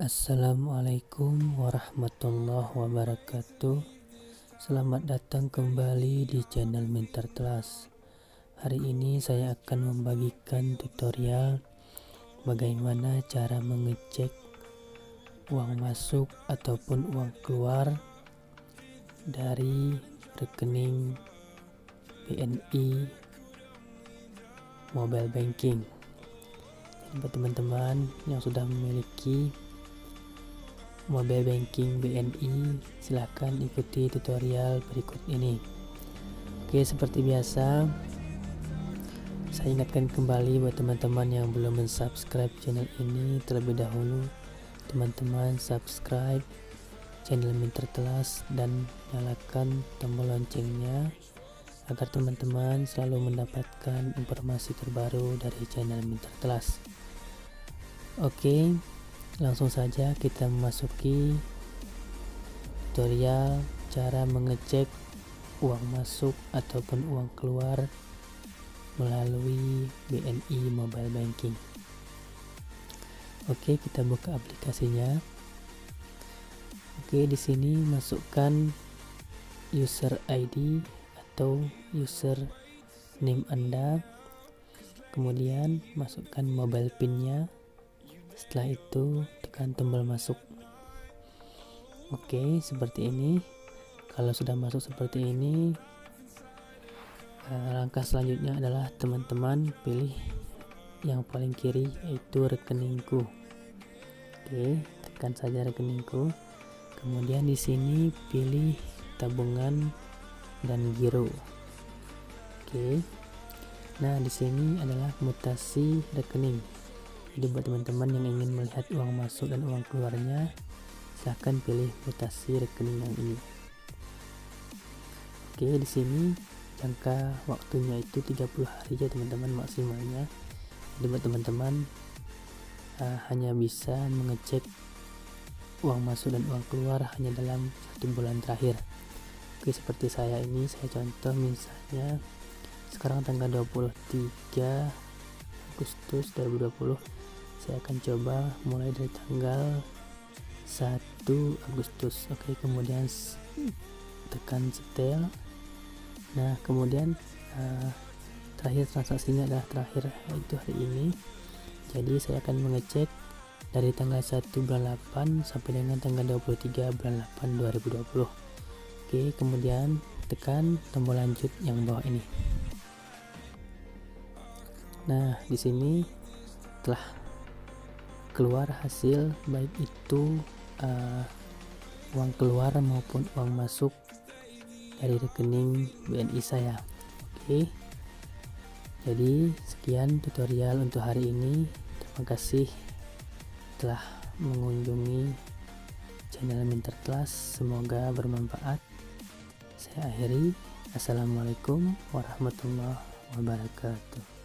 Assalamualaikum warahmatullahi wabarakatuh. Selamat datang kembali di channel Minterklas. Hari ini saya akan membagikan tutorial bagaimana cara mengecek uang masuk ataupun uang keluar dari rekening BNI Mobile Banking. Buat teman-teman yang sudah memiliki mobile banking BNI, silahkan ikuti tutorial berikut ini. Oke, seperti biasa saya ingatkan kembali buat teman-teman yang belum mensubscribe channel ini terlebih dahulu, teman-teman subscribe channel Minterklas dan nyalakan tombol loncengnya agar teman-teman selalu mendapatkan informasi terbaru dari channel Minterklas. Oke, langsung saja kita memasuki tutorial cara mengecek uang masuk ataupun uang keluar melalui BNI Mobile Banking. Oke, kita buka aplikasinya. Oke, di sini masukkan user ID atau user name Anda. Kemudian masukkan mobile PIN-nya. Setelah itu tekan tombol masuk. Oke, seperti ini. Kalau sudah masuk seperti ini, langkah selanjutnya adalah teman-teman pilih yang paling kiri, yaitu rekeningku. Oke, tekan saja rekeningku. Kemudian di sini pilih tabungan dan giro. Oke. Nah, di sini adalah mutasi rekening. Jadi buat teman-teman yang ingin melihat uang masuk dan uang keluarnya, silahkan pilih mutasi rekening yang ini. Oke, di sini jangka waktunya itu 30 hari ya teman-teman maksimalnya. Jadi buat teman-teman hanya bisa mengecek uang masuk dan uang keluar hanya dalam 1 bulan terakhir. Oke, seperti saya ini, saya contoh misalnya sekarang tanggal 23 Agustus 2020. Saya akan coba mulai dari tanggal 1 Agustus. Oke, kemudian tekan setel. Nah, kemudian terakhir transaksinya adalah terakhir, yaitu hari ini. Jadi saya akan mengecek dari tanggal 1 bulan 8 sampai dengan tanggal 23 bulan 8 2020. Oke, kemudian tekan tombol lanjut yang bawah ini. Nah, di sini telah keluar hasil baik itu uang keluar maupun uang masuk dari rekening BNI saya. Oke, jadi sekian tutorial untuk hari ini. Terima kasih telah mengunjungi channel Minterklas, semoga bermanfaat. Saya akhiri. Assalamualaikum warahmatullahi wabarakatuh.